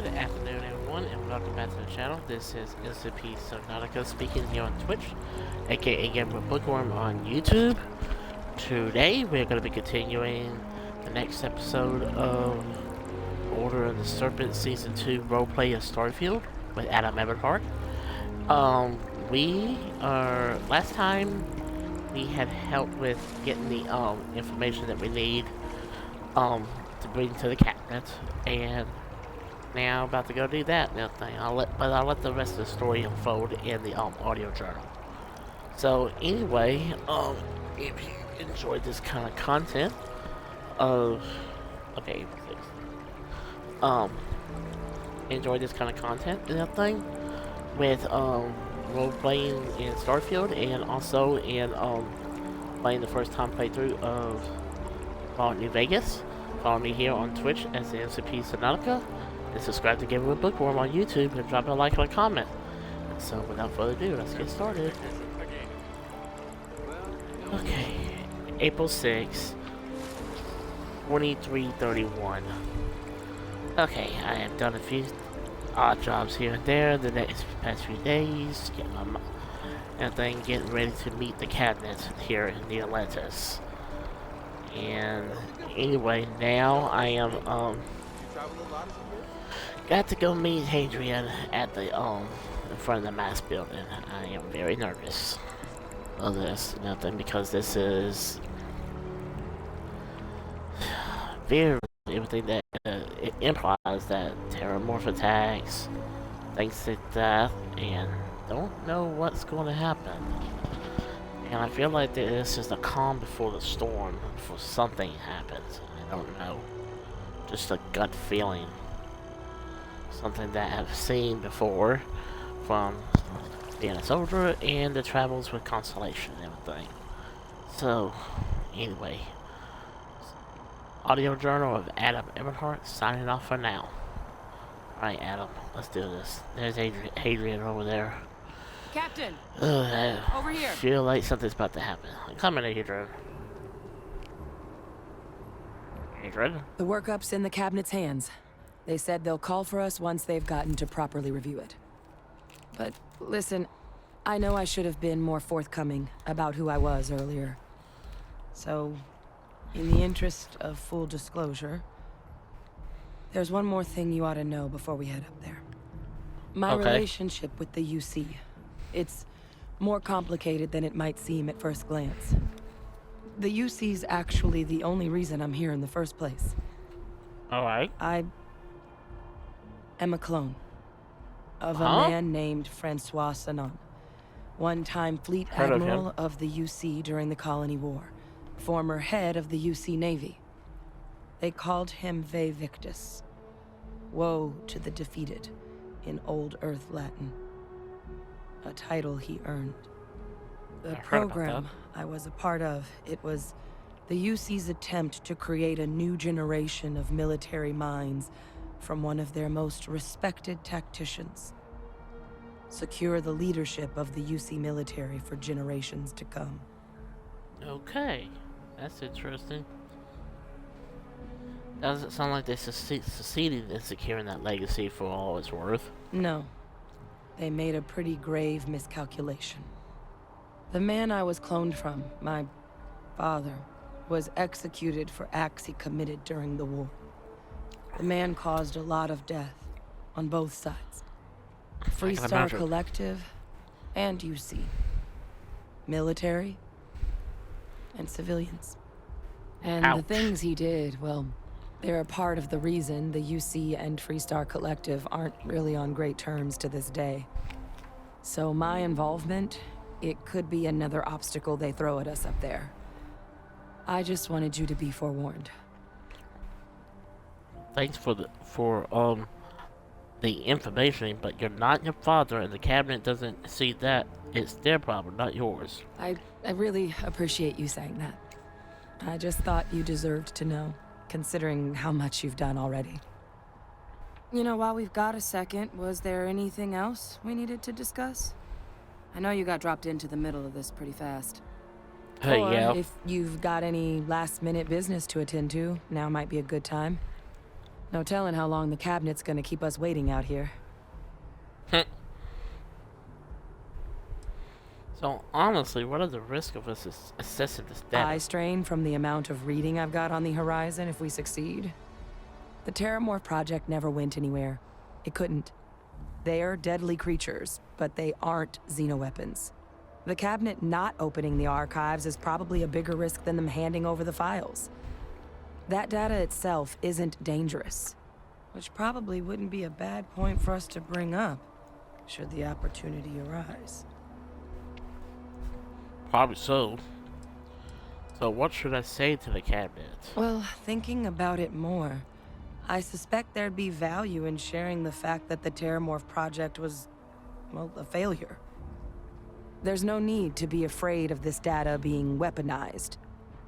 Good afternoon, everyone, and welcome back to the channel. This is NCP Subnautica speaking here on Twitch, aka Gamer Bookworm on YouTube. Today, we're going to be continuing the next episode of Order of the Serpent Season 2 roleplay of Starfield with Adam Everhart. Last time, we had help with getting the information that we need to bring to the cabinet, and now about to go do that now thing. I'll let the rest of the story unfold in the audio journal. So anyway, if you enjoyed this kind of content enjoy this kind of content and that thing with role playing in Starfield and also in playing the first time playthrough of Fallout New Vegas, follow me here on Twitch as the NCP Subnautica. And subscribe to Gamer with Bookworm on YouTube and drop a like or a comment. So without further ado, let's get started. Okay, April 6th, 23:31. Okay, I have done a few odd jobs here and there the past few days, getting ready to meet the cabinet here in the Atlantis. And anyway, now I am got to go meet Hadrian at the in front of the mass building. I am very nervous of this, because this is very everything that it implies that Terramorph attacks, things like that, and don't know what's going to happen. And I feel like this is the calm before the storm, before something happens. I don't know, just a gut feeling. Something that I've seen before from being a soldier and the travels with Constellation and everything. So, anyway, audio journal of Adam Everhart signing off for now. Alright, Adam, let's do this. There's Hadrian over there. Captain! Over here! Feel like something's about to happen. Come in, Hadrian. Hadrian? The workup's in the cabinet's hands. They said they'll call for us once they've gotten to properly review it. But listen, I know I should have been more forthcoming about who I was earlier. So, in the interest of full disclosure, there's one more thing you ought to know before we head up there. My relationship with the UC. It's more complicated than it might seem at first glance. The UC's actually the only reason I'm here in the first place. Alright. I am a clone of a man named Francois Sanon, one-time fleet admiral of the UC during the Colony War, former head of the UC Navy. They called him Ve Victus, woe to the defeated, in Old Earth Latin, a title he earned. The program I was a part of, it was the UC's attempt to create a new generation of military minds from one of their most respected tacticians. Secure the leadership of the UC military for generations to come. Okay, that's interesting. Doesn't sound like they succeeded in securing that legacy for all it's worth. No. They made a pretty grave miscalculation. The man I was cloned from, my father, was executed for acts he committed during the war. The man caused a lot of death on both sides. Freestar Collective and UC. Military and civilians. And the things he did, well, they're a part of the reason the UC and Freestar Collective aren't really on great terms to this day. So my involvement, it could be another obstacle they throw at us up there. I just wanted you to be forewarned. Thanks for the information, but you're not your father, and the cabinet doesn't see that. It's their problem, not yours. I really appreciate you saying that. I just thought you deserved to know, considering how much you've done already. You know, while we've got a second, was there anything else we needed to discuss? I know you got dropped into the middle of this pretty fast. Or if you've got any last-minute business to attend to, now might be a good time. No telling how long the cabinet's gonna keep us waiting out here. So, honestly, what are the risks of us assessing this data? Eye strain from the amount of reading I've got on the horizon if we succeed. The Terramorph project never went anywhere. It couldn't. They're deadly creatures, but they aren't xenoweapons. The cabinet not opening the archives is probably a bigger risk than them handing over the files. That data itself isn't dangerous, which probably wouldn't be a bad point for us to bring up, should the opportunity arise. Probably so. So what should I say to the cabinet? Well, thinking about it more, I suspect there'd be value in sharing the fact that the Terramorph project was, well, a failure. There's no need to be afraid of this data being weaponized.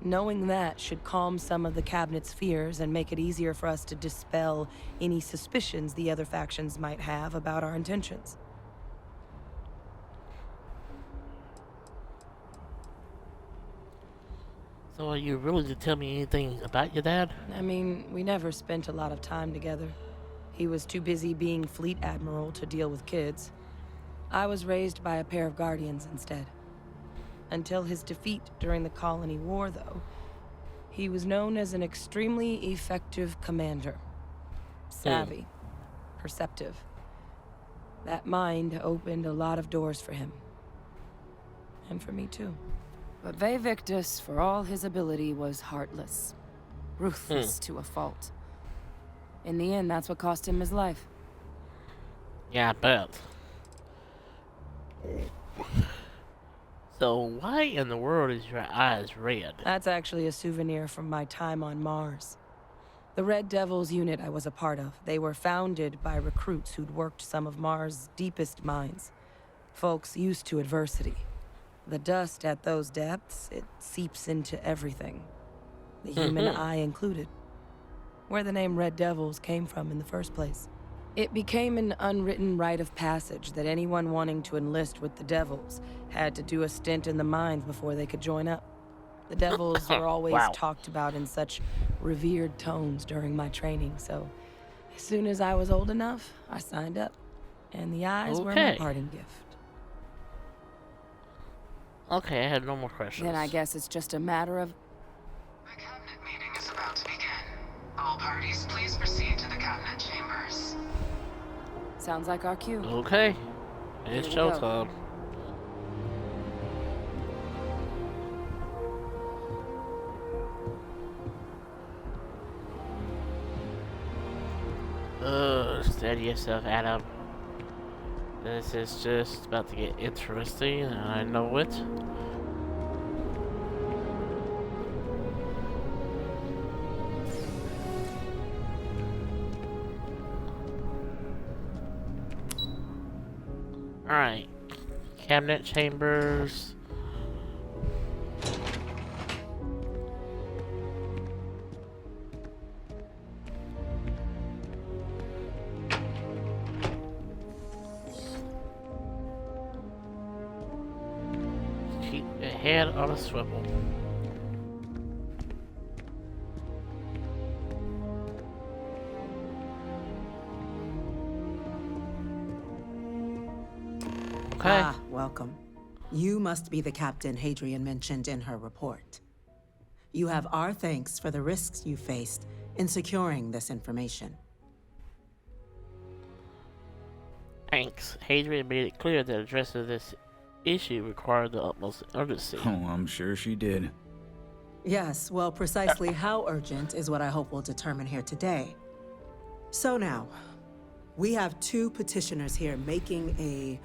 Knowing that should calm some of the cabinet's fears and make it easier for us to dispel any suspicions the other factions might have about our intentions. So are you willing to tell me anything about your dad? I mean, we never spent a lot of time together. He was too busy being fleet admiral to deal with kids. I was raised by a pair of guardians instead. Until his defeat during the Colony War, though, he was known as an extremely effective commander. Savvy, perceptive. That mind opened a lot of doors for him. And for me, too. But Victus, for all his ability, was heartless. Ruthless to a fault. In the end, that's what cost him his life. Yeah, I bet. So why in the world is your eyes red? That's actually a souvenir from my time on Mars. The Red Devils unit I was a part of, they were founded by recruits who'd worked some of Mars' deepest mines. Folks used to adversity. The dust at those depths, it seeps into everything. The human eye included. Where the name Red Devils came from in the first place. It became an unwritten rite of passage that anyone wanting to enlist with the Devils had to do a stint in the mines before they could join up. The Devils were always talked about in such revered tones during my training, so as soon as I was old enough, I signed up. And the eyes were my parting gift. Okay, I have no more questions. Then I guess it's just a matter of... The cabinet meeting is about to begin. All parties, please proceed to the cabinet chambers. Sounds like our cue. Okay, it's showtime. Steady yourself, Adam. This is just about to get interesting, and I know it. Alright. Cabinet chambers. Keep your head on a swivel. Okay. Ah, welcome. You must be the captain Hadrian mentioned in her report. You have our thanks for the risks you faced in securing this information. Thanks. Hadrian made it clear that addressing this issue required the utmost urgency. Oh, I'm sure she did. Yes, well, precisely how urgent is what I hope we'll determine here today. So now, we have two petitioners here making a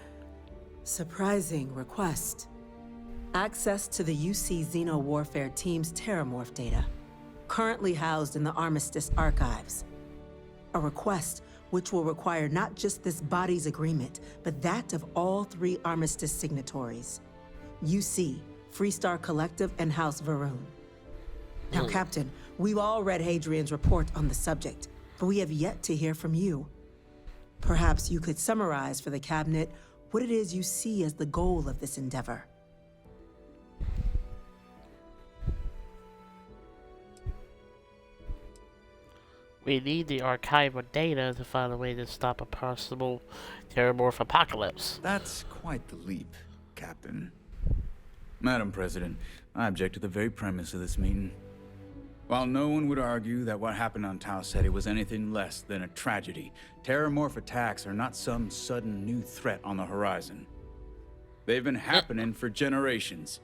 surprising request. Access to the UC Xeno Warfare Team's Terramorph data, currently housed in the Armistice archives. A request which will require not just this body's agreement, but that of all three Armistice signatories. UC, Freestar Collective, and House Varun. Now, Captain, we've all read Hadrian's report on the subject, but we have yet to hear from you. Perhaps you could summarize for the Cabinet what it is you see as the goal of this endeavor. We need the archival data to find a way to stop a possible Terramorph apocalypse. That's quite the leap, Captain. Madam President, I object to the very premise of this meeting. While no one would argue that what happened on Tau Ceti was anything less than a tragedy, Terramorph attacks are not some sudden new threat on the horizon. They've been happening for generations.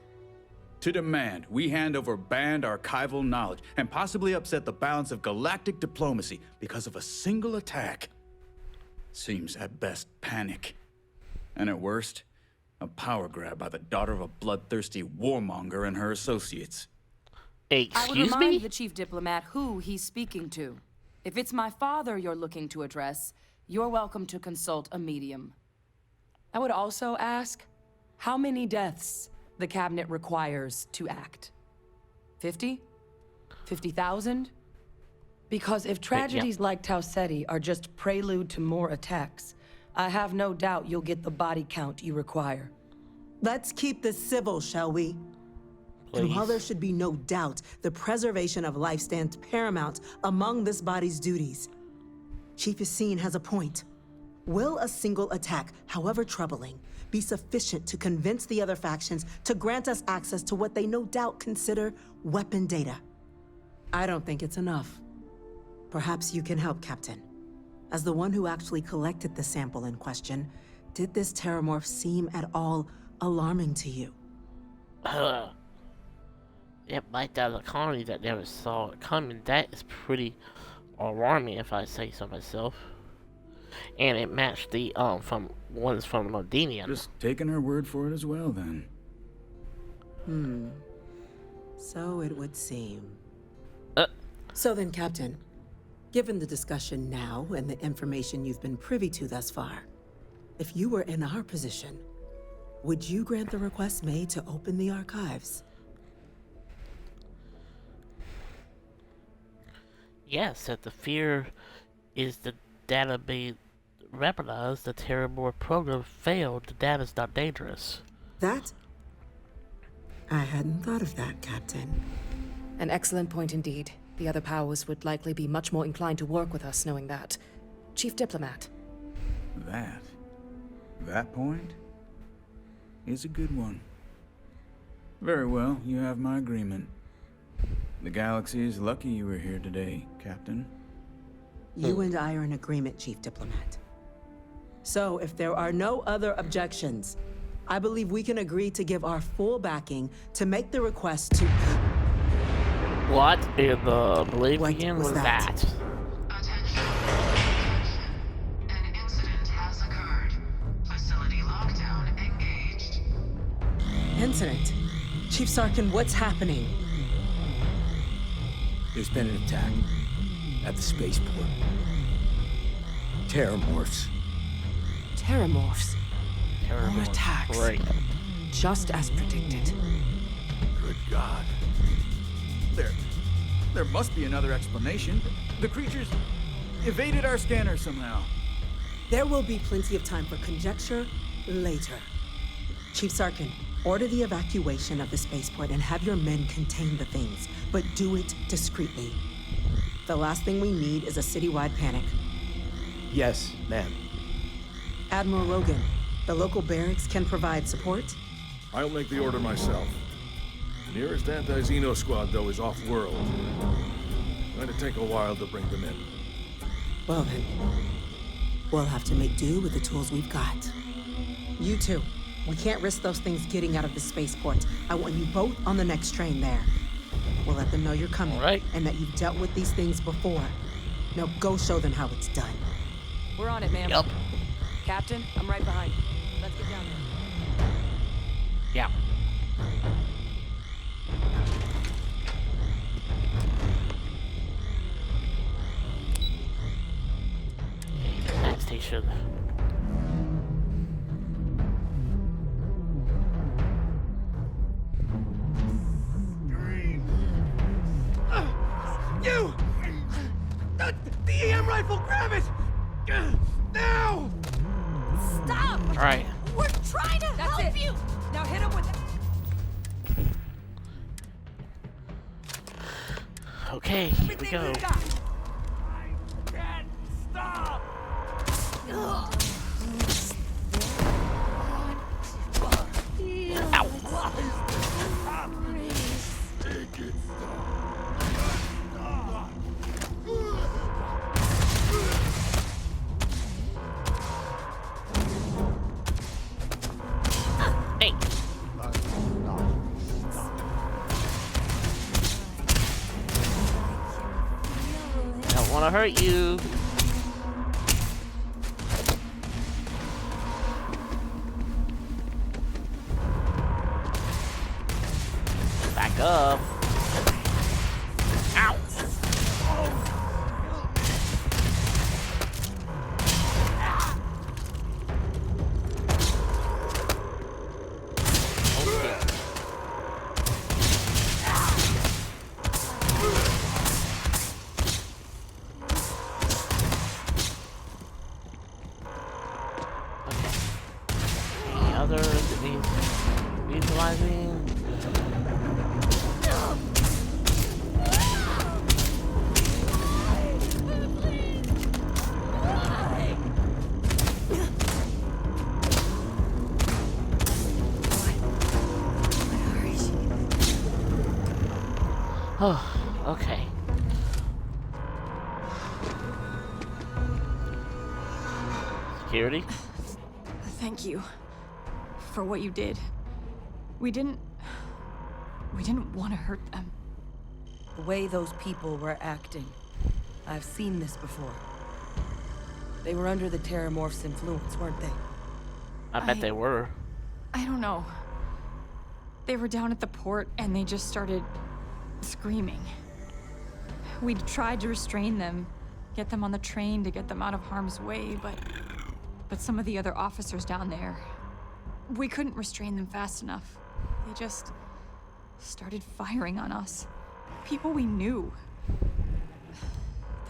To demand we hand over banned archival knowledge and possibly upset the balance of galactic diplomacy because of a single attack seems at best panic. And at worst, a power grab by the daughter of a bloodthirsty warmonger and her associates. I would Excuse remind me? the chief diplomat who he's speaking to. If it's my father you're looking to address, you're welcome to consult a medium. I would also ask, how many deaths the cabinet requires to act? 50? 50,000? Because if tragedies like Tau Ceti are just prelude to more attacks, I have no doubt you'll get the body count you require. Let's keep this civil, shall we? And while Please. there should be no doubt the preservation of life stands paramount among this body's duties, Chief Yassine has a point. Will a single attack, however troubling, be sufficient to convince the other factions to grant us access to what they no doubt consider weapon data? I don't think it's enough. Perhaps you can help, Captain. As the one who actually collected the sample in question, did this Terramorph seem at all alarming to you? It wiped out a colony that never saw it coming. That is pretty alarming, if I say so myself. And it matched the from ones from Modenian. Just taking her word for it as well, then. So it would seem. Uh. So then, Captain, given the discussion now and the information you've been privy to thus far, if you were in our position, would you grant the request made to open the archives? Yes, that the fear is the data being weaponized. The Terramorph program failed. The data's not dangerous. That? I hadn't thought of that, Captain. An excellent point indeed. The other powers would likely be much more inclined to work with us knowing that. Chief Diplomat. That point is a good one. Very well, you have my agreement. The galaxy is lucky you were here today, Captain. You and I are in agreement, Chief Diplomat. So, if there are no other objections, I believe we can agree to give our full backing to make the request to... What in the belief What again was was that? that? Attention. An incident has occurred. Facility lockdown engaged. Incident? Chief Sarkin, what's happening? There's been an attack at the spaceport. Terramorphs. Terramorphs. Terrible. More attacks. Great. Just as predicted. Good God. There must be another explanation. The creatures evaded our scanner somehow. There will be plenty of time for conjecture later. Chief Sarkin, order the evacuation of the spaceport and have your men contain the things, but do it discreetly. The last thing we need is a citywide panic. Yes, ma'am. Admiral Logan, the local barracks can provide support? I'll make the order myself. The nearest anti-Xeno squad, though, is off-world. Going to take a while to bring them in. Well then, we'll have to make do with the tools we've got. You two, we can't risk those things getting out of the spaceport. I want you both on the next train there. We'll let them know you're coming, All right. and that you've dealt with these things before. Now go show them how it's done. We're on it, ma'am. Yup. Captain, I'm right behind you. Let's get down there. Yeah. Next station. You! The EM rifle, grab it! Now! Stop! All right. We're trying to help you! Now hit him with... Okay, here we go. hurt you. Back up. Ow. Visualizing. Oh, okay. Security? Thank you for what you did. We didn't want to hurt them. The way those people were acting, I've seen this before. They were under the Terramorph's influence, weren't they? I bet they were. I don't know. They were down at the port and they just started screaming. We tried to restrain them, get them on the train to get them out of harm's way, but some of the other officers down there, we couldn't restrain them fast enough. They just started firing on us. People we knew.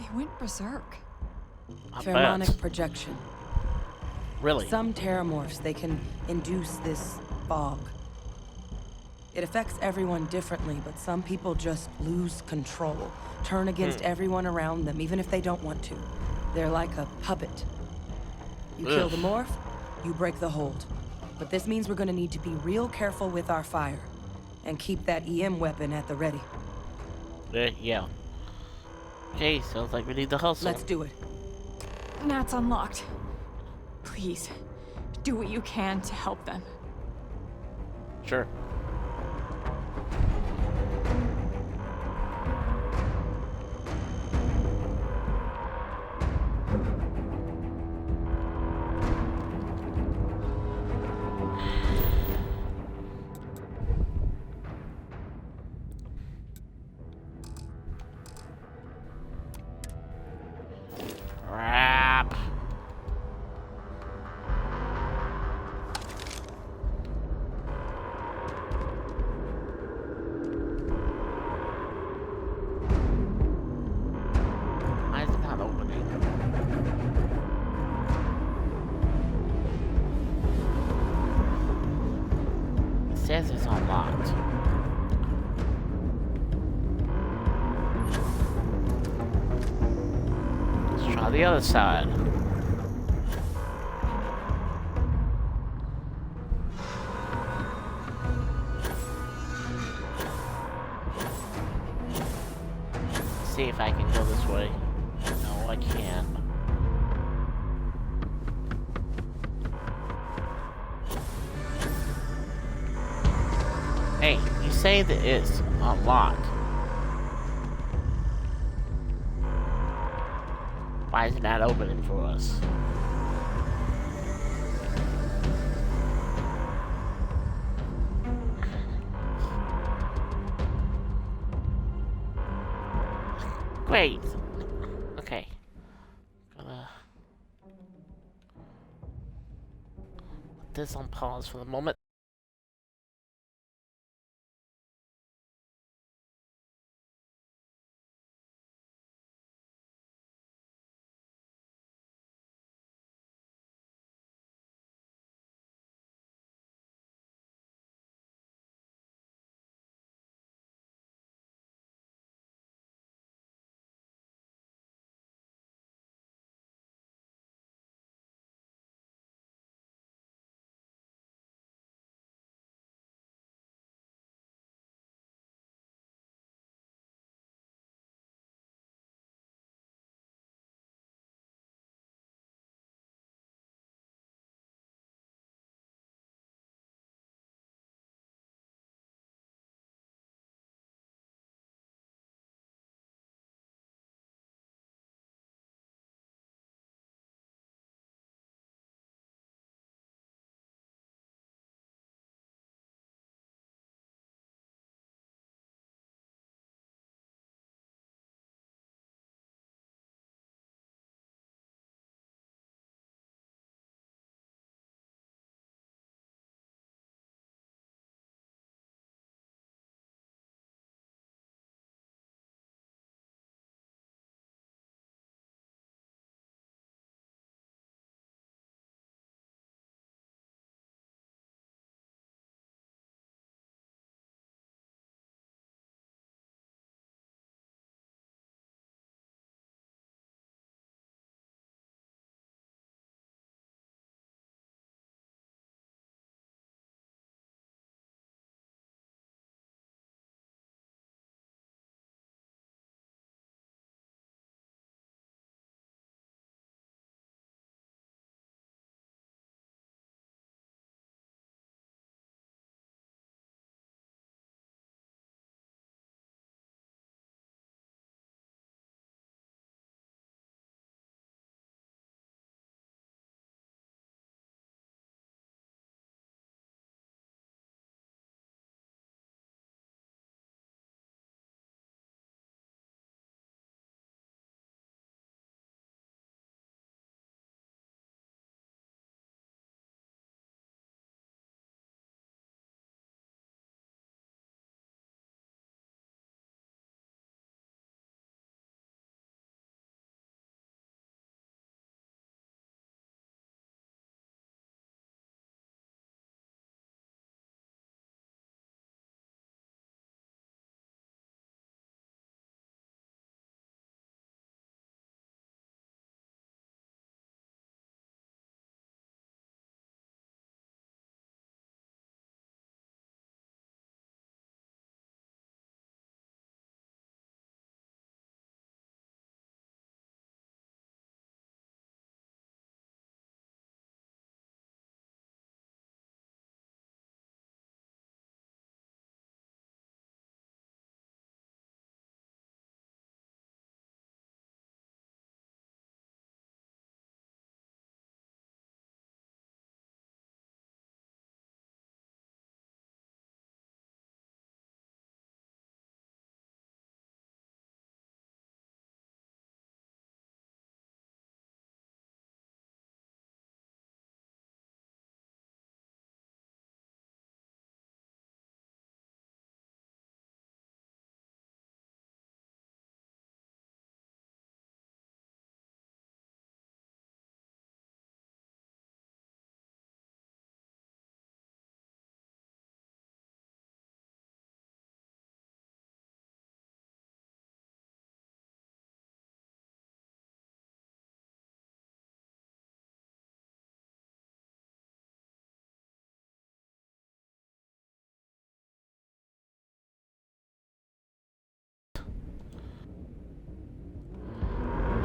They went berserk. Pheromonic projection. Really? Some Terramorphs, they can induce this fog. It affects everyone differently, but some people just lose control, turn against everyone around them, even if they don't want to. They're like a puppet. You kill the morph, you break the hold. But this means we're gonna need to be real careful with our fire, and keep that EM weapon at the ready. Yeah. Okay, sounds like we need to hustle. Let's do it. Nat's unlocked. Please, do what you can to help them. Sure. Crap. Why is it not opening? It says it's unlocked. Let's try the other side. See if I can go this way. No, I can't. Hey, you say that it's unlocked. Why is it not opening for us? Great. Okay. Gonna put this on pause for the moment.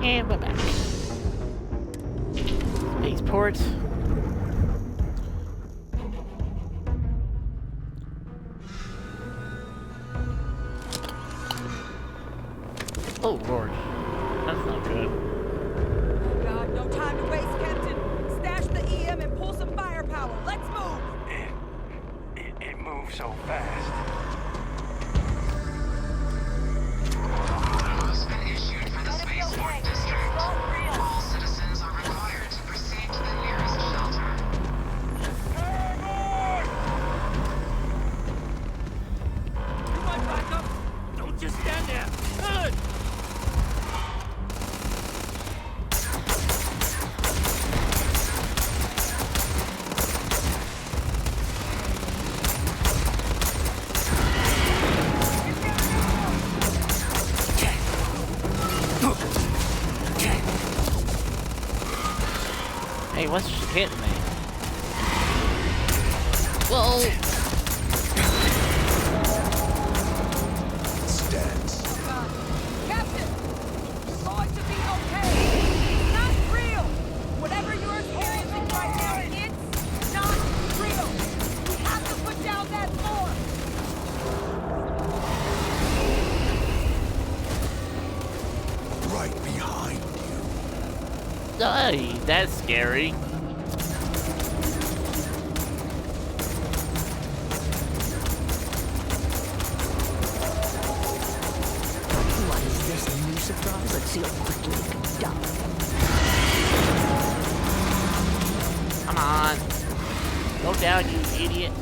And we're back. Spaceport. Oh lord, that's not good. Oh God, no time to waste, Captain. Stash the EM and pull some firepower. Let's move. It moves so fast. Auto has been issued for the spaceport district. All citizens are required to proceed to the nearest shelter. You want backup? Don't just stand there. Good. Hey, what's hitting me? Whoa! Captain, you're going to be okay. It's not real. Whatever you're experiencing right now, it's not real. We have to put down that force. Right behind you. Hey, that's scary. What is this, a new surprise? Let's see how quickly you can die. Come on. Go down, you idiot.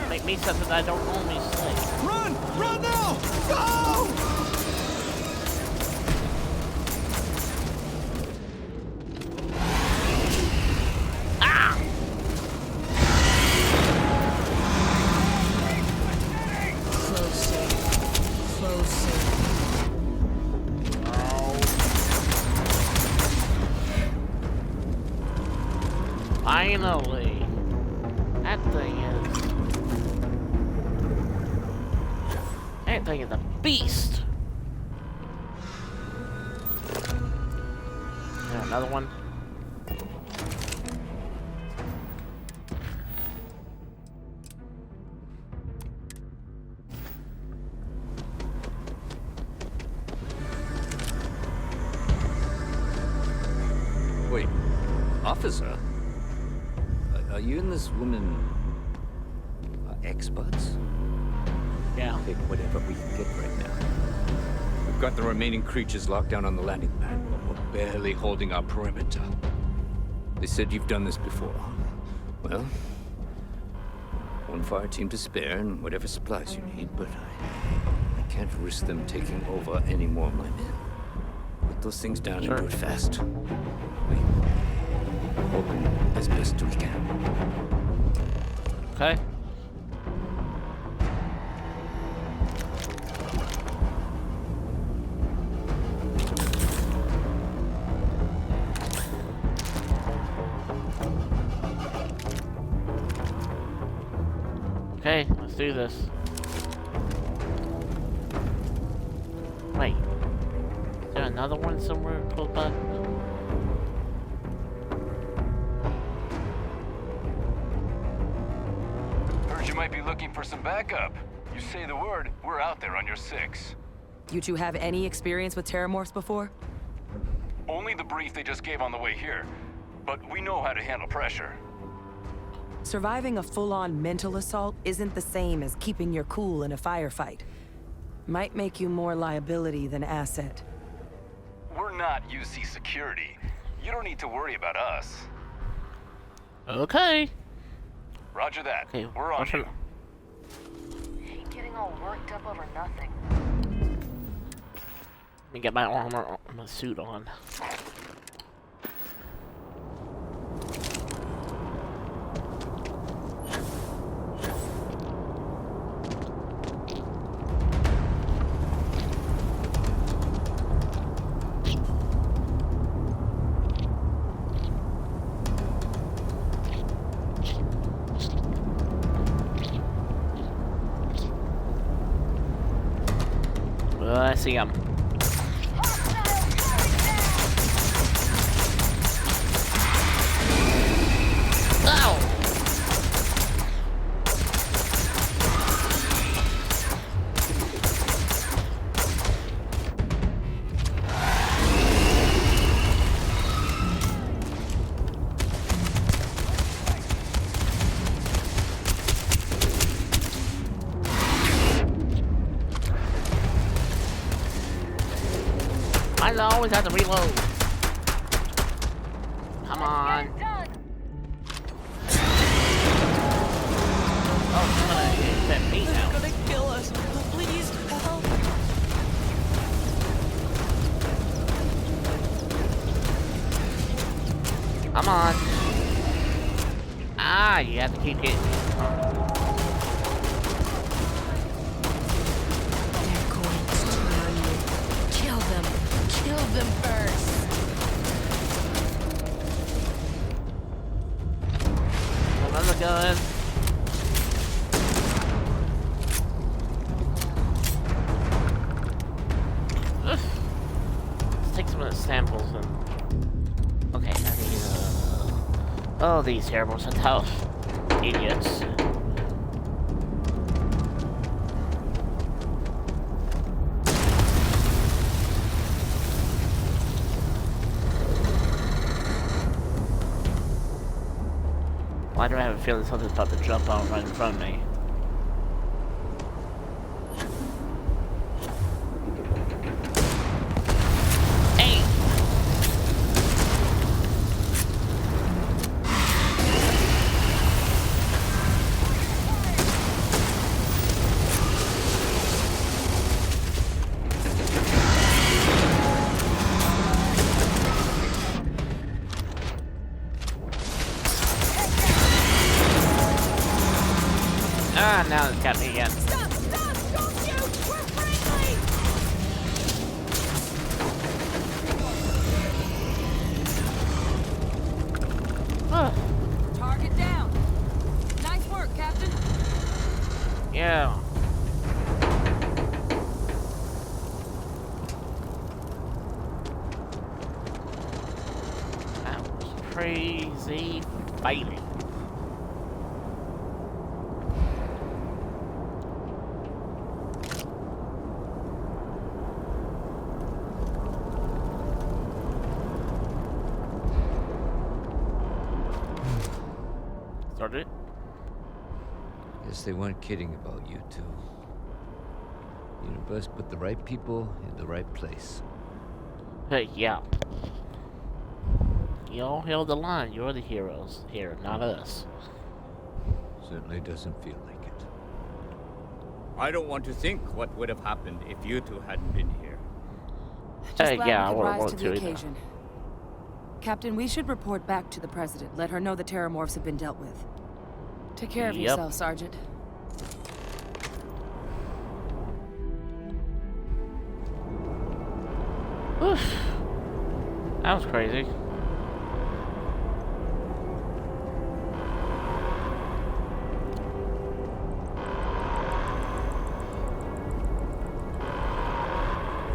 Make me something I don't normally say. Run! Run now! Go! Ah! Closer. Closer. Finally. That thing is a beast. There, another one. Wait, officer? Are you and this woman experts? Yeah. Take whatever we can get right now. We've got the remaining creatures locked down on the landing pad, but we're barely holding our perimeter. They said you've done this before. Well, one fire team to spare and whatever supplies you need, but I can't risk them taking over any more of my men. Put those things down and do it fast. We open as best we can. Okay. Okay, let's do this. Wait. Is there another one somewhere close by? Heard you might be looking for some backup. You say the word, we're out there on your 6. You two have any experience with Terramorphs before? Only the brief they just gave on the way here. But we know how to handle pressure. Surviving a full-on mental assault isn't the same as keeping your cool in a firefight. Might make you more liability than asset. We're not UC security. You don't need to worry about us. Okay. Roger that. Okay, we're on you. Ain't getting all worked up over nothing. Let me get my armor, my suit on. I see him. always have to reload. Come on. Oh, it's gonna hit me now. They're gonna kill us. Please help. Come on. Ah, you have to keep hitting me. They're going to turn you. Kill them. Kill them first. Another gun. Let's take some of the samples and... Okay, I need oh, these Terramorphs are tough. Idiots. Why do I have a feeling something's about to jump out right in front of me? Hey! Ah, now it's got me again. Stop! Stop! Don't shoot! We're friendly! Target down. Nice work, Captain. Yeah. That was crazy fighting. Started it? Guess they weren't kidding about you two. Universe put the right people in the right place. Hey, yeah. You all held the line. You're the heroes here, not us. Certainly doesn't feel like it. I don't want to think what would have happened if you two hadn't been here. Just glad yeah, I we could wouldn't rise want to to the either. occasion. Captain, we should report back to the President. Let her know the Terramorphs have been dealt with. Take care of Yep. yourself, Sergeant. Oof. That was crazy.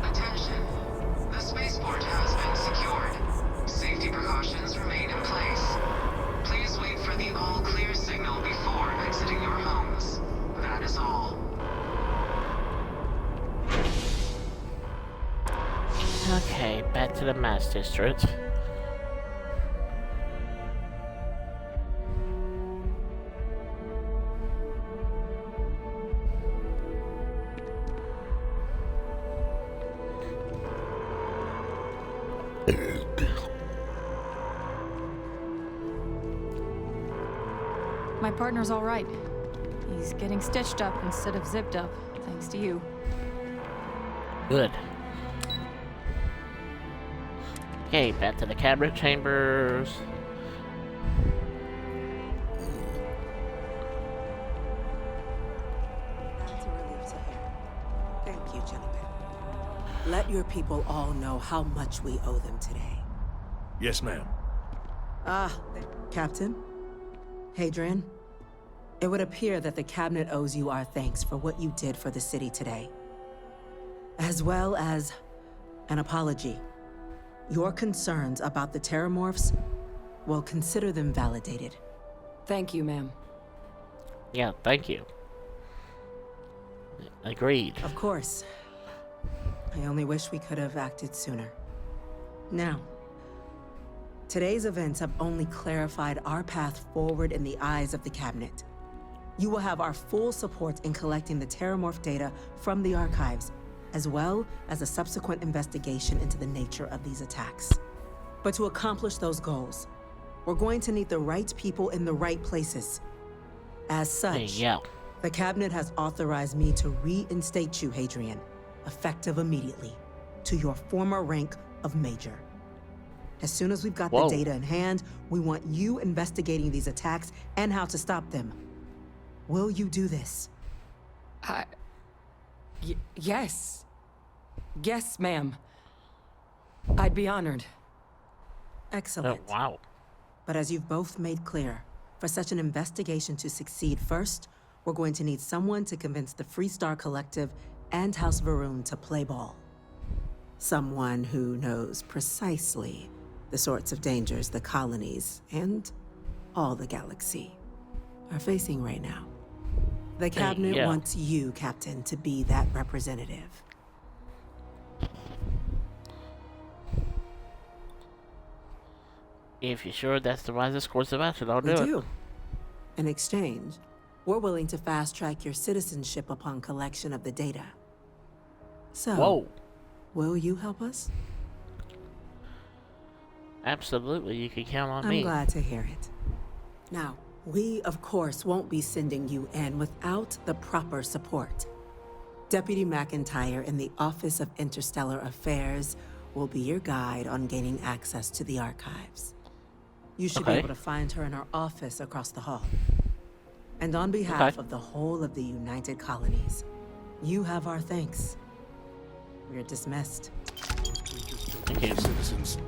Attention. The spaceport has been secured. Safety precautions remain in place. Please wait for the all-clear signal before exiting your homes. That is all. Okay, back to the Mass District. My partner's all right. He's getting stitched up instead of zipped up, thanks to you. Good. Okay, back to the cabinet chambers. That's a relief to hear. Thank you, gentlemen. Let your people all know how much we owe them today. Yes, ma'am. Captain? Hadrian? It would appear that the Cabinet owes you our thanks for what you did for the city today. As well as an apology. Your concerns about the Terramorphs, well, consider them validated. Thank you, ma'am. Yeah, thank you. Agreed. Of course. I only wish we could have acted sooner. Now, today's events have only clarified our path forward in the eyes of the Cabinet. You will have our full support in collecting the Terramorph data from the archives as well as a subsequent investigation into the nature of these attacks. But to accomplish those goals, we're going to need the right people in the right places. As such, the Cabinet has authorized me to reinstate you, Hadrian, effective immediately, to your former rank of Major. As soon as we've got the data in hand, we want you investigating these attacks and how to stop them. Will you do this? Yes. Yes, ma'am. I'd be honored. Excellent. Oh, wow. But as you've both made clear, for such an investigation to succeed first, we're going to need someone to convince the Freestar Collective and House Varun to play ball. Someone who knows precisely the sorts of dangers the colonies and all the galaxy are facing right now. The Cabinet wants you, Captain, to be that representative. If you're sure that's the wisest course of action, I'll do it. We do. In exchange, we're willing to fast-track your citizenship upon collection of the data. So, will you help us? Absolutely, you can count on me. I'm glad to hear it. Now, we, of course, won't be sending you in without the proper support. Deputy McIntyre in the Office of Interstellar Affairs will be your guide on gaining access to the archives. You should be able to find her in her office across the hall. And on behalf of the whole of the United Colonies, you have our thanks. We're dismissed. Thank you. Citizens,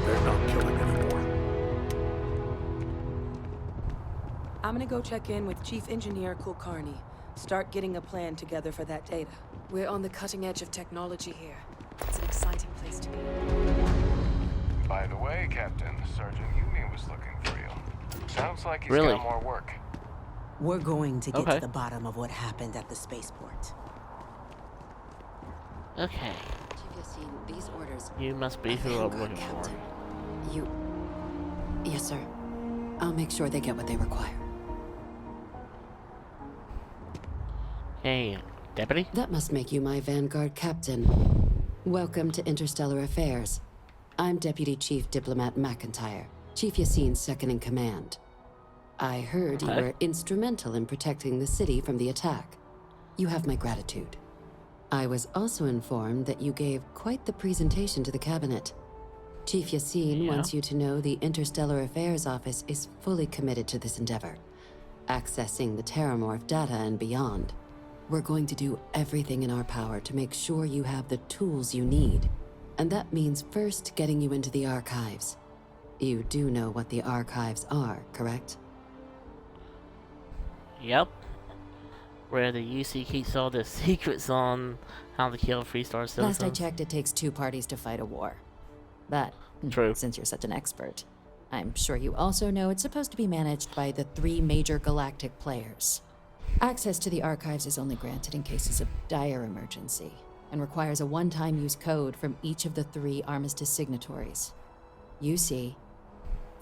they're not killing anymore. I'm gonna go check in with Chief Engineer Kulkarni. Start getting a plan together for that data. We're on the cutting edge of technology here. It's an exciting place to be. By the way, Captain, Sergeant Yumi was looking for you. Sounds like he's got more work. We're going to get to the bottom of what happened at the spaceport. Okay. Chief Yassine, these orders. You must be who I'm looking for. Yes, sir. I'll make sure they get what they require. Hey, Deputy? That must make you my Vanguard captain. Welcome to Interstellar Affairs. I'm Deputy Chief Diplomat McIntyre, Chief Yassine's second in command. I heard you were instrumental in protecting the city from the attack. You have my gratitude. I was also informed that you gave quite the presentation to the Cabinet. Chief Yassine wants you to know the Interstellar Affairs Office is fully committed to this endeavor, accessing the Terramorph data and beyond. We're going to do everything in our power to make sure you have the tools you need. And that means first getting you into the archives. You do know what the archives are, correct? Yep. Where the UC keeps all the secrets on how to kill Freestar citizens. Last I checked, it takes 2 parties to fight a war. But, since you're such an expert, I'm sure you also know it's supposed to be managed by the 3 major galactic players. Access to the archives is only granted in cases of dire emergency, and requires a one-time use code from each of the 3 armistice signatories. UC,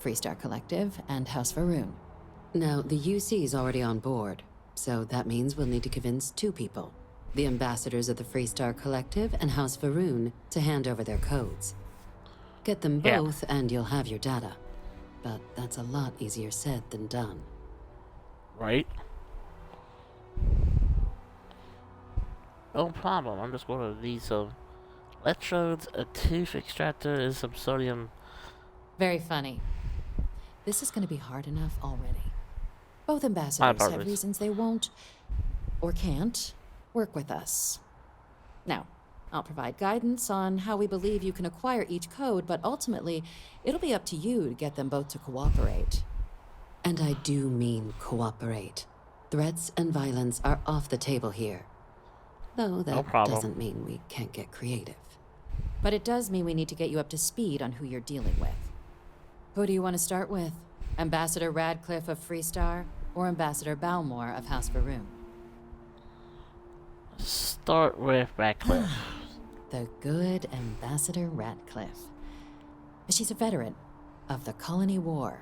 Freestar Collective, and House Varun. Now, the UC's already on board, so that means we'll need to convince 2 people. The ambassadors of the Freestar Collective and House Varun to hand over their codes. Get them both and you'll have your data. But that's a lot easier said than done. Right? No problem. I'm just going to need some electrodes, a tooth extractor, and some sodium. Very funny. This is going to be hard enough already. Both ambassadors have reasons they won't, or can't, work with us. Now, I'll provide guidance on how we believe you can acquire each code, but ultimately, it'll be up to you to get them both to cooperate. And I do mean cooperate. Threats and violence are off the table here. Though that doesn't mean we can't get creative. But it does mean we need to get you up to speed on who you're dealing with. Who do you want to start with? Ambassador Radcliffe of Freestar, or Ambassador Balmore of House Varun? Start with Radcliffe. The good Ambassador Radcliffe. She's a veteran of the Colony War,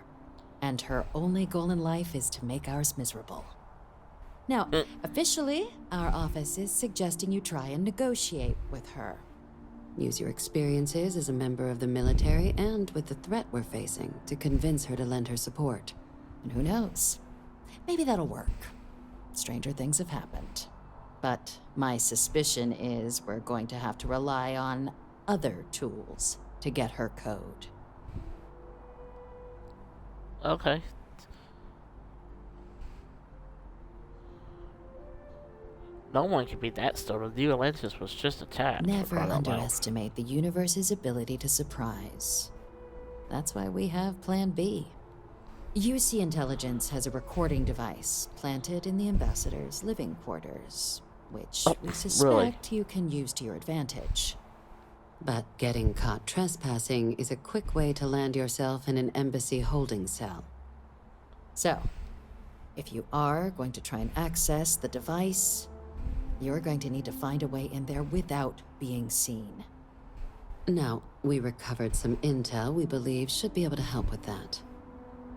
and her only goal in life is to make ours miserable. Now, officially, our office is suggesting you try and negotiate with her. Use your experiences as a member of the military and with the threat we're facing to convince her to lend her support. And who knows? Maybe that'll work. Stranger things have happened. But my suspicion is we're going to have to rely on other tools to get her code. Okay. No one can be that startled. The Atlantis was just attacked. Never underestimate the universe's ability to surprise. That's why we have Plan B. UC Intelligence has a recording device planted in the ambassador's living quarters, which we suspect you can use to your advantage. But getting caught trespassing is a quick way to land yourself in an embassy holding cell. So, if you are going to try and access the device, you're going to need to find a way in there without being seen. Now, we recovered some intel we believe should be able to help with that.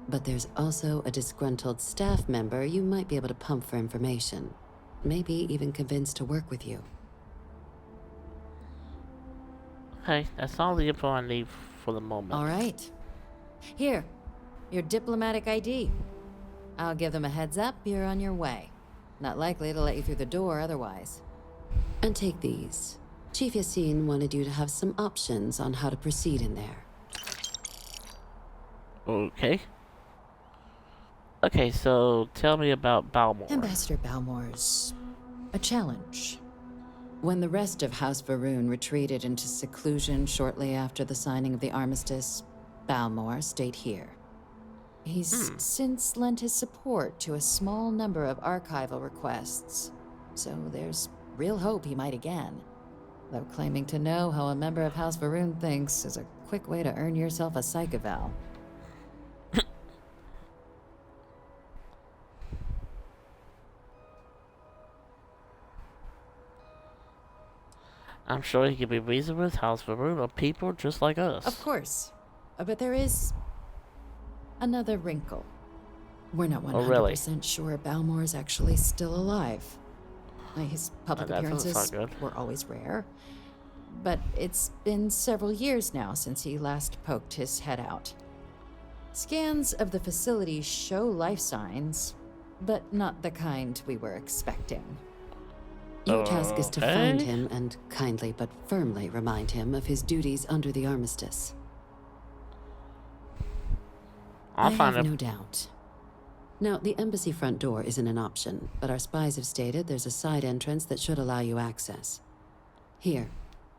But there's also a disgruntled staff member you might be able to pump for information. Maybe even convince to work with you. Okay, that's all the info I need for the moment. All right. Here, your diplomatic ID. I'll give them a heads up you're on your way. Not likely to let you through the door otherwise. And take these. Chief Yassine wanted you to have some options on how to proceed in there. Okay. Okay, so tell me about Balmor. Ambassador Balmor's a challenge. When the rest of House Varun retreated into seclusion shortly after the signing of the armistice, Balmor stayed here. He's since lent his support to a small number of archival requests, so there's real hope he might again. Though claiming to know how a member of House Varun thinks is a quick way to earn yourself a psych eval. I'm sure he could be reasoned with. House Varun are people just like us. Of course. But there is another wrinkle. We're not 100% sure Balmor is actually still alive. His public appearances were always rare. But it's been several years now since he last poked his head out. Scans of the facility show life signs, but not the kind we were expecting. Your task is to find him and kindly but firmly remind him of his duties under the armistice. I have no doubt. Now, the embassy front door isn't an option, but our spies have stated there's a side entrance that should allow you access. Here,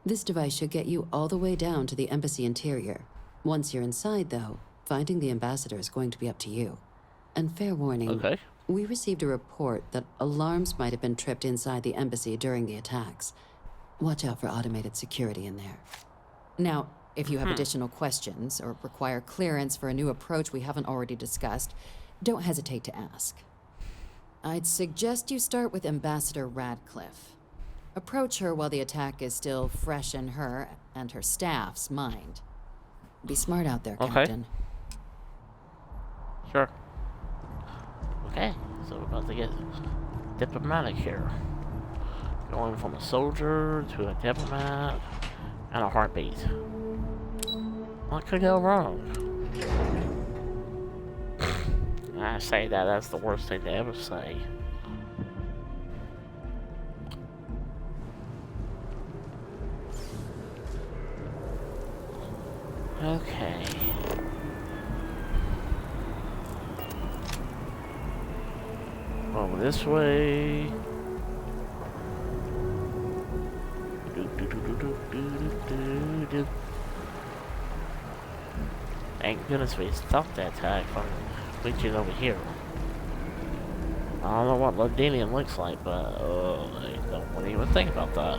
this device should get you all the way down to the embassy interior. Once you're inside, though, finding the ambassador is going to be up to you. And fair warning, we received a report that alarms might have been tripped inside the embassy during the attacks. Watch out for automated security in there. Now, if you have additional questions or require clearance for a new approach we haven't already discussed, don't hesitate to ask. I'd suggest you start with Ambassador Radcliffe. Approach her while the attack is still fresh in her and her staff's mind. Be smart out there, Captain. Sure. Okay, so we're about to get diplomatic here. Going from a soldier to a diplomat and a heartbeat. What could go wrong? I say that's the worst thing to ever say. Okay. Over this way. Thank goodness we stopped that attack from reaching over here. I don't know what Londinium looks like, but I don't want to even think about that.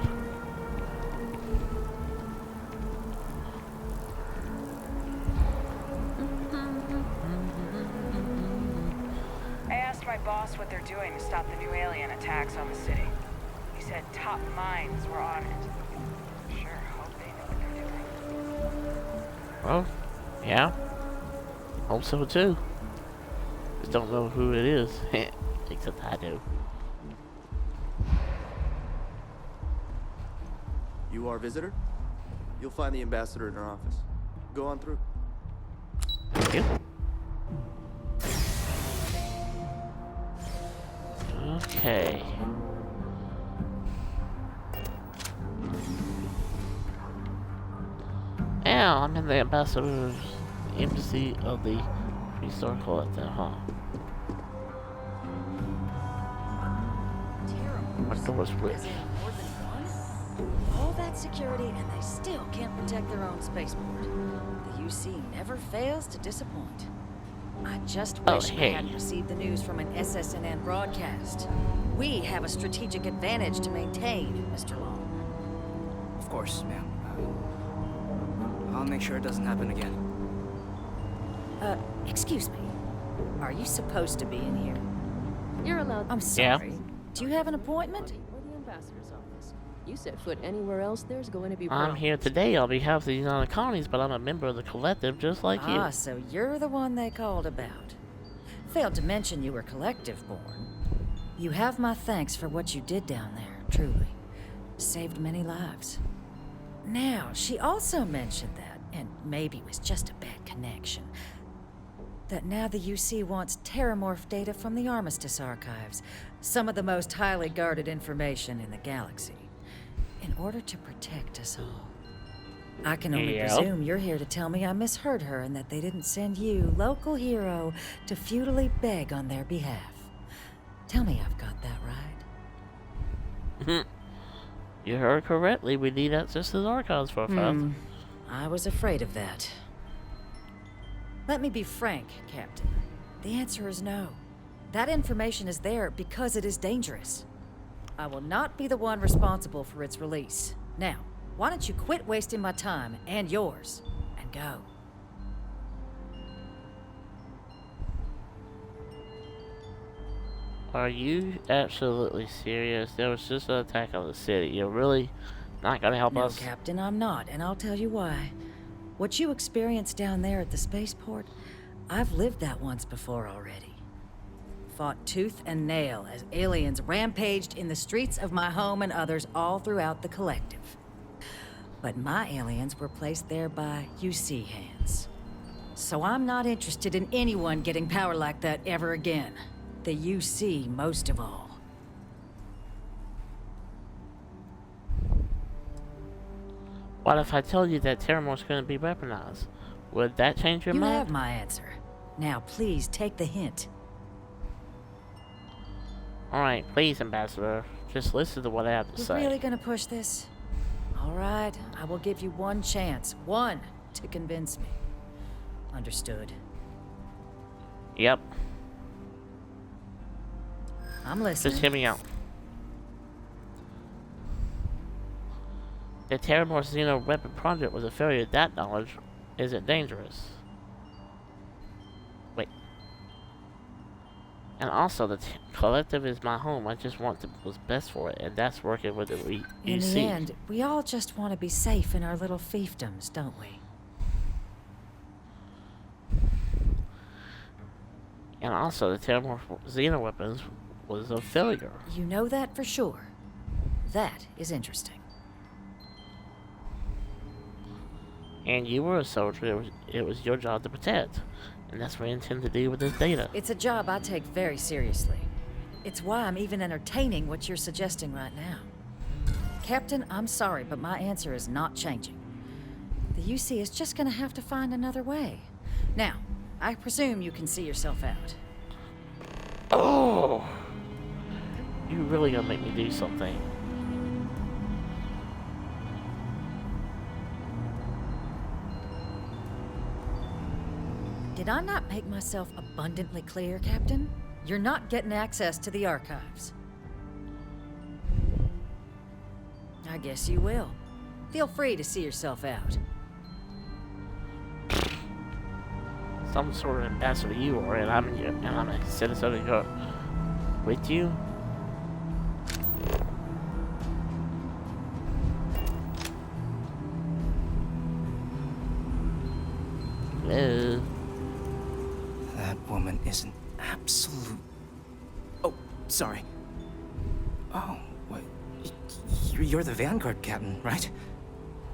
I asked my boss what they're doing to stop the new alien attacks on the city. He said top minds were on it. Sure hope they know what they're doing. Well, yeah. Hope so too. Just don't know who it is. Except I do. You our visitor? You'll find the ambassador in her office. Go on through. Thank you. Okay. Now I'm in the ambassador's embassy of the Restore Collective, huh? My door's split. All that security and they still can't protect their own spaceport. The UC never fails to disappoint. I just wish we hadn't received the news from an SSNN broadcast. We have a strategic advantage to maintain, Mr. Long. Of course, ma'am. I'll make sure it doesn't happen again. Excuse me. Are you supposed to be in here? You're allowed. I'm sorry. Do you have an appointment? Or the ambassador's office. You set foot anywhere else, there's going to be I'm here today on behalf of the United Colonies, but I'm a member of the collective just like you. Ah, so you're the one they called about. Failed to mention you were collective-born. You have my thanks for what you did down there, truly. Saved many lives. Now, she also mentioned that, and maybe it was just a bad connection, that now the UC wants Terramorph data from the Armistice archives, some of the most highly guarded information in the galaxy, in order to protect us all. I can only presume you're here to tell me I misheard her and that they didn't send you, local hero, to futilely beg on their behalf. Tell me I've got that right. You heard correctly. We need access to the archives for a fact. I was afraid of that. Let me be frank, Captain. The answer is no. That information is there because it is dangerous. I will not be the one responsible for its release. Now, why don't you quit wasting my time and yours, and go? Are you absolutely serious? There was just an attack on the city. You're really not gonna help us? No, Captain, I'm not, and I'll tell you why. What you experienced down there at the spaceport, I've lived that once before already. Fought tooth and nail as aliens rampaged in the streets of my home and others all throughout the collective. But my aliens were placed there by UC hands. So I'm not interested in anyone getting power like that ever again. The UC most of all. What if I told you that Terramorph's going to be weaponized? Would that change your mind? You have my answer. Now please take the hint. Alright, please, Ambassador. Just listen to what I have to say. You're really gonna push this? Alright, I will give you one chance. One to convince me. Understood. Yep. I'm listening. Just hear me out. The Terramorph Xeno weapon project was a failure. That knowledge isn't dangerous. Wait. And also, the collective is my home. I just want what's best for it, and that's working with the UC. In the end, we all just want to be safe in our little fiefdoms, don't we? And also, the Terramorph Xeno weapons was a failure. You know that for sure. That is interesting. And you were a soldier. It was your job to protect. And that's what I intend to do with this data. It's a job I take very seriously. It's why I'm even entertaining what you're suggesting right now. Captain, I'm sorry, but my answer is not changing. The UC is just gonna have to find another way. Now, I presume you can see yourself out. Oh! You really gonna make me do something. Did I not make myself abundantly clear, Captain? You're not getting access to the archives. I guess you will. Feel free to see yourself out. Some sort of ambassador you are, and I'm a citizen of your with you. Hello. That woman is an absolute... Oh, sorry. Oh, wait. You're the Vanguard captain, right?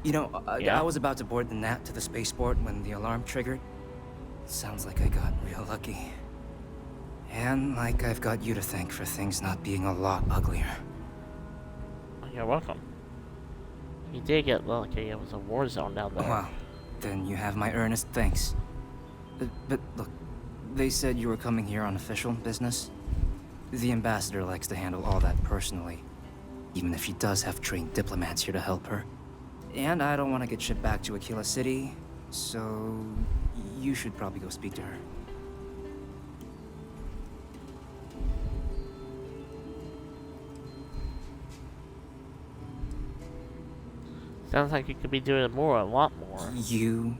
You know, Yeah. I was about to board the Nat to the spaceport when the alarm triggered. Sounds like I got real lucky. And like I've got you to thank for things not being a lot uglier. You're welcome. You did get lucky. It was a war zone down there. Well, then you have my earnest thanks. But look, they said you were coming here on official business. The ambassador likes to handle all that personally, even if she does have trained diplomats here to help her. And I don't want to get shipped back to Aquila City, so you should probably go speak to her. Sounds like you could be doing more, a lot more. You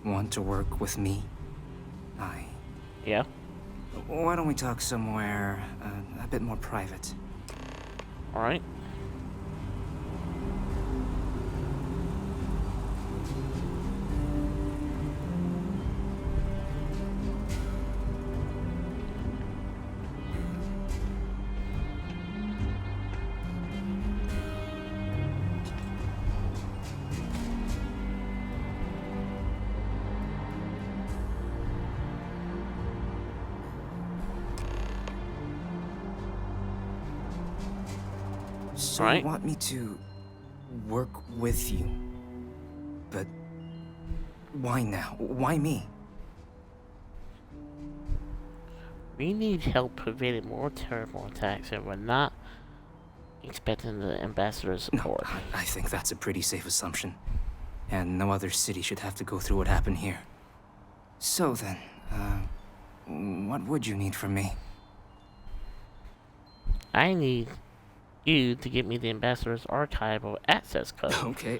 want to work with me? Yeah? Why don't we talk somewhere a bit more private? Alright. So you want me to work with you? But why now? Why me? We need help preventing more terrible attacks, and we're not expecting the ambassador's support. No, I think that's a pretty safe assumption. And no other city should have to go through what happened here. So then, what would you need from me? I need you to get me the ambassador's archival access code. Okay,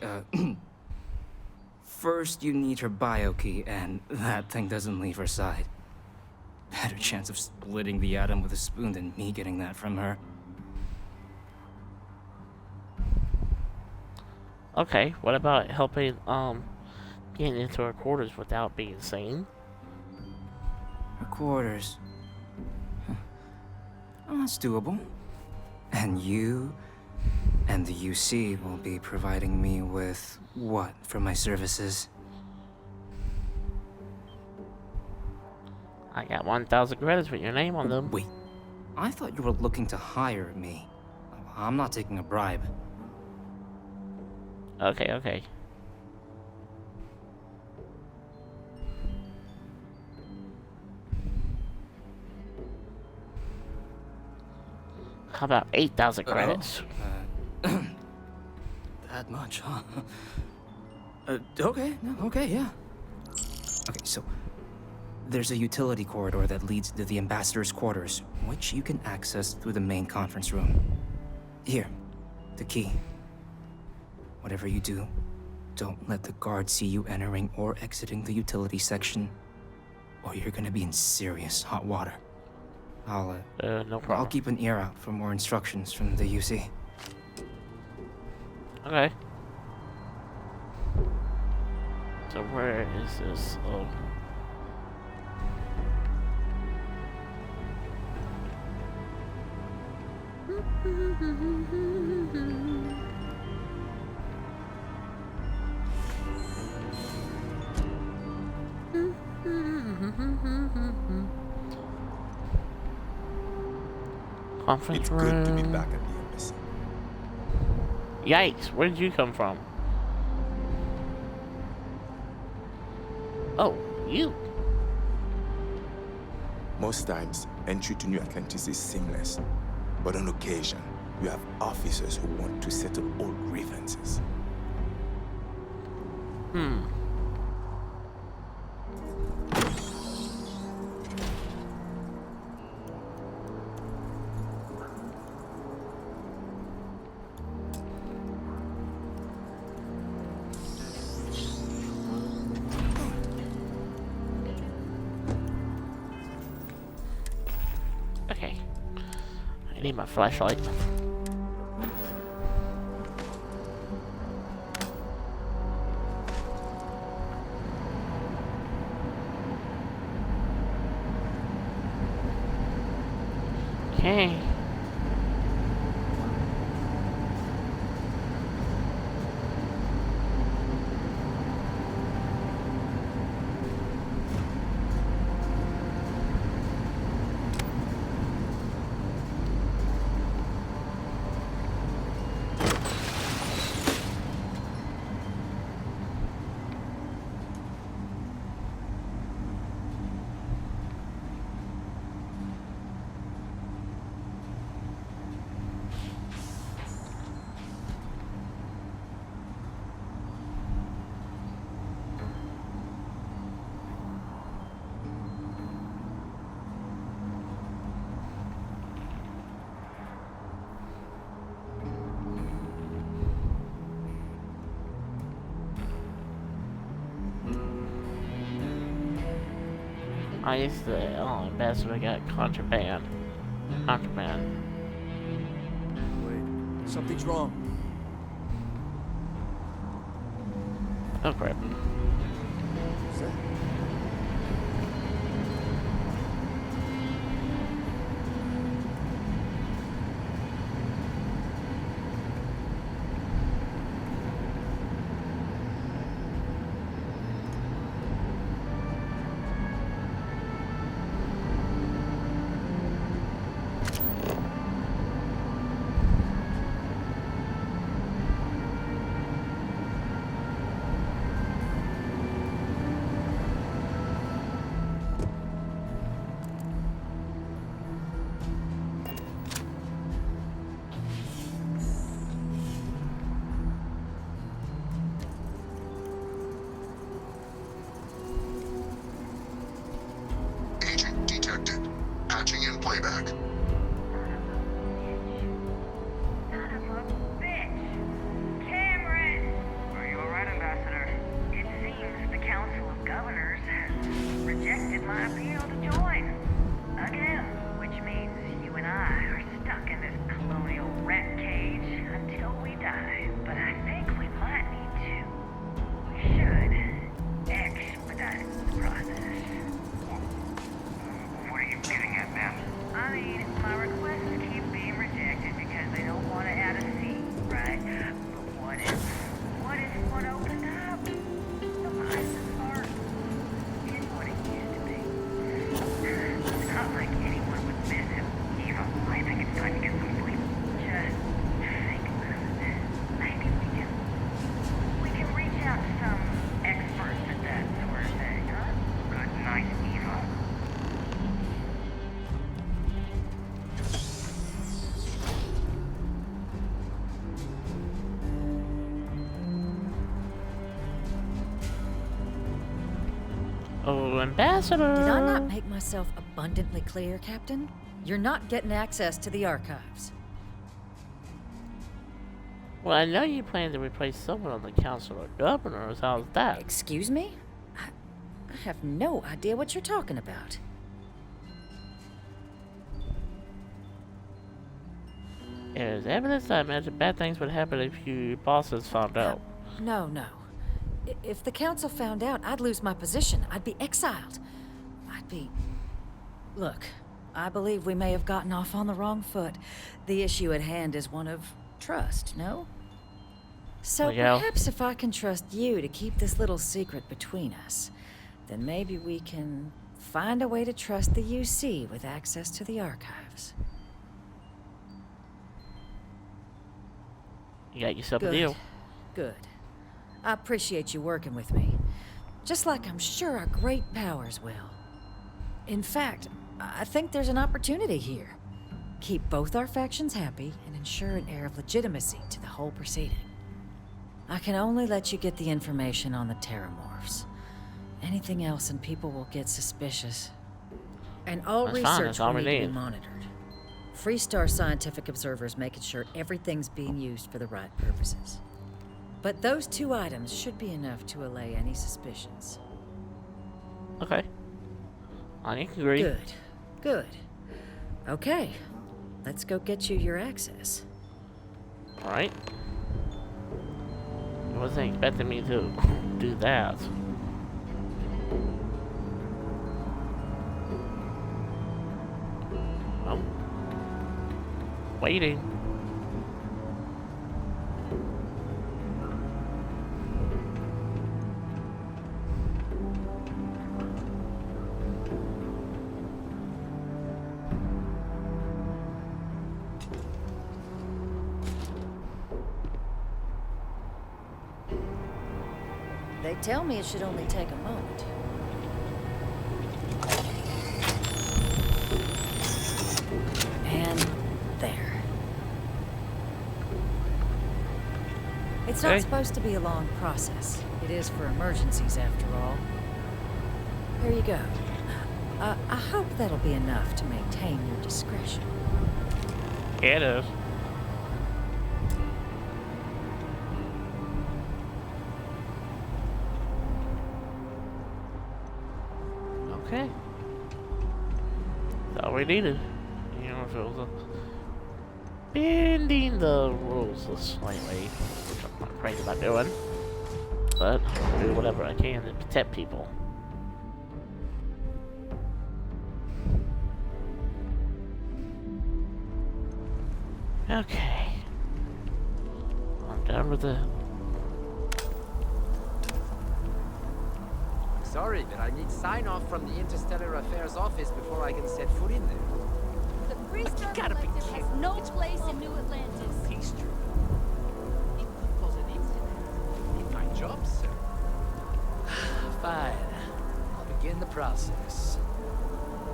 first you need her bio key, and that thing doesn't leave her side. Better chance of splitting the atom with a spoon than me getting that from her. Okay, what about helping, getting into her quarters without being seen? Her quarters? Huh. Oh, that's doable. And you and the UC will be providing me with what for my services? I got 1,000 credits with your name on them. Wait, I thought you were looking to hire me. I'm not taking a bribe. Okay, okay. How about 8,000 credits? That much, huh? Okay, yeah. Okay, so there's a utility corridor that leads to the ambassador's quarters, which you can access through the main conference room. Here, the key. Whatever you do, don't let the guards see you entering or exiting the utility section, or you're gonna be in serious hot water. No problem. I'll keep an ear out for more instructions from the UC. Okay. So where is this? Oh. Conference it's room. good to be back at the embassy. Yikes, where did you come from? Oh, you. Most times, entry to New Atlantis is seamless. But on occasion, you have officers who want to settle old grievances. Okay. I need my flashlight. Okay. I used to, ambassador got contraband. Contraband. Wait, something's wrong. Oh crap. Is that... Agent detected. Patching in playback. Are you alright, Ambassador? It seems the Council of Governors has rejected my appeal to join. Again, which means you and I are stuck in this colonial rat cage until we die. But I think we might need to. We should expedite the process. What are you getting at, ma'am? I mean, my requests keep being rejected because they don't want to add a seat, right? But what if one opened up? The license art is what it used to be. It's not like anyone would miss him. Eva, I think it's time to get some sleep. Just think about it. Maybe we can reach out to some experts at that sort of thing, huh? Good night, Eva. Oh, ambassador. Did I not make myself abundantly clear, Captain? You're not getting access to the archives. Well, I know you plan to replace someone on the Council of Governors. How's that? Excuse me? I have no idea what you're talking about. There's evidence I imagine bad things would happen if your bosses found out. No. If the Council found out, I'd lose my position. I'd be exiled. Look, I believe we may have gotten off on the wrong foot. The issue at hand is one of trust, no? So perhaps if I can trust you to keep this little secret between us, then maybe we can find a way to trust the UC with access to the archives. You got yourself a deal. Good. I appreciate you working with me. Just like I'm sure our great powers will. In fact, I think there's an opportunity here. Keep both our factions happy and ensure an air of legitimacy to the whole proceeding. I can only let you get the information on the Terramorphs. Anything else and people will get suspicious. And all research will need to be monitored. Freestar scientific observers making sure everything's being used for the right purposes. But those two items should be enough to allay any suspicions. Okay. I agree. Good. Okay. Let's go get you your access. Alright. You wasn't expecting me to do that. Oh. Waiting. They tell me it should only take a moment. And there. It's not supposed to be a long process. It is for emergencies, after all. Here you go. I hope that'll be enough to maintain your discretion. It is. Okay. we needed. You know, if it was bending the rules slightly, which I'm not crazy about doing. But I'll do whatever I can to protect people. Okay. I'm done with the... Sorry, but I need sign-off from the Interstellar Affairs office before I can set foot in there. The Freestar Collective has no place in New Atlantis. Pastry. Need my job, sir. Fine. I'll begin the process.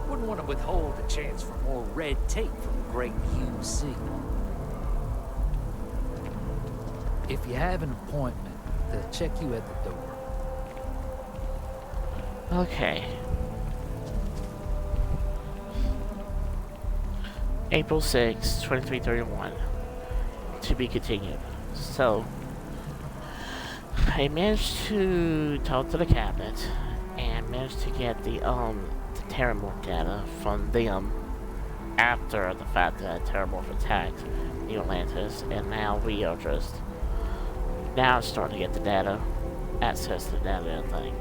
Wouldn't want to withhold the chance for more red tape from the great UC. If you have an appointment, they'll check you at the door. Okay. April 6, 2331. To be continued. So, I managed to talk to the cabinet and managed to get the Terramorph data from them after the fact that Terramorph attacked New Atlantis, and now we are just now starting to get the data, access to the data and everything.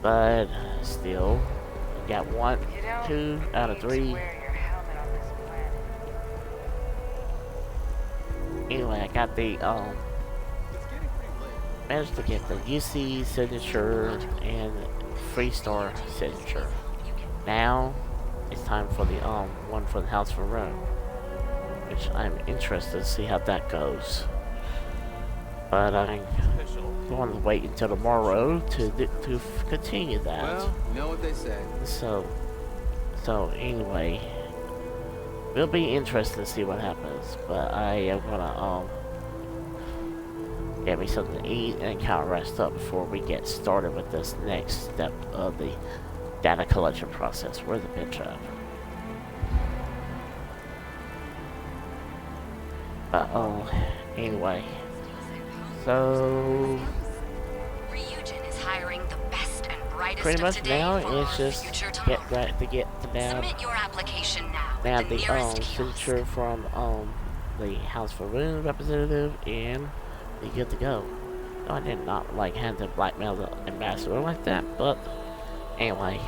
But still, we got 1, 2 out of 3. Anyway, I got the managed to get the UC signature and Freestar signature. Now it's time for the one for the House for Room, which I'm interested to see how that goes. But I'm going to wait until tomorrow to continue that. Well, you know what they say. So anyway, it'll be interesting to see what happens. But I am gonna get me something to eat and kind of rest up before we get started with this next step of the data collection process. Where's the picture of? Anyway. So Ryujin is hiring the best and brightest pretty much of today now for it's our just future get tomorrow. right to get the down. Submit your application now. Now at the the nearest signature from the House for Room representative, and be good to go. No, I did not like have to blackmail the ambassador like that, but anyway,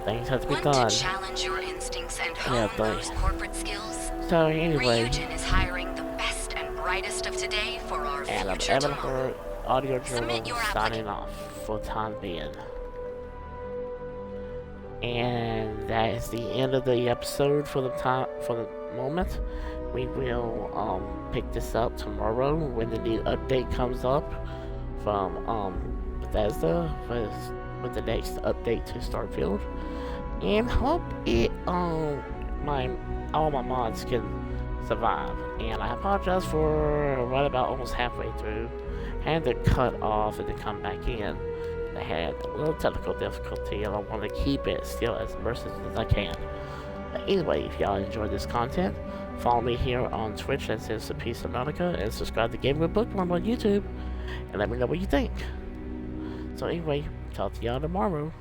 things have to be Want done. to challenge your instincts and hone those corporate skills? So anyway, Ryujin is hiring the best and brightest of today for our Adam future tomorrow. for Audio Journal Submit your signing off for time being. And that is the end of the episode for the moment. We will pick this up tomorrow when the new update comes up from Bethesda with the next update to Starfield. And hope it all my mods can survive. And I apologize for right about almost halfway through. Had to cut off and then come back in. I had a little technical difficulty and I want to keep it still as immersive as I can. But anyway, if y'all enjoyed this content, follow me here on Twitch at Submonica and subscribe to Game with Bookworm on YouTube and let me know what you think. So anyway, talk to y'all tomorrow.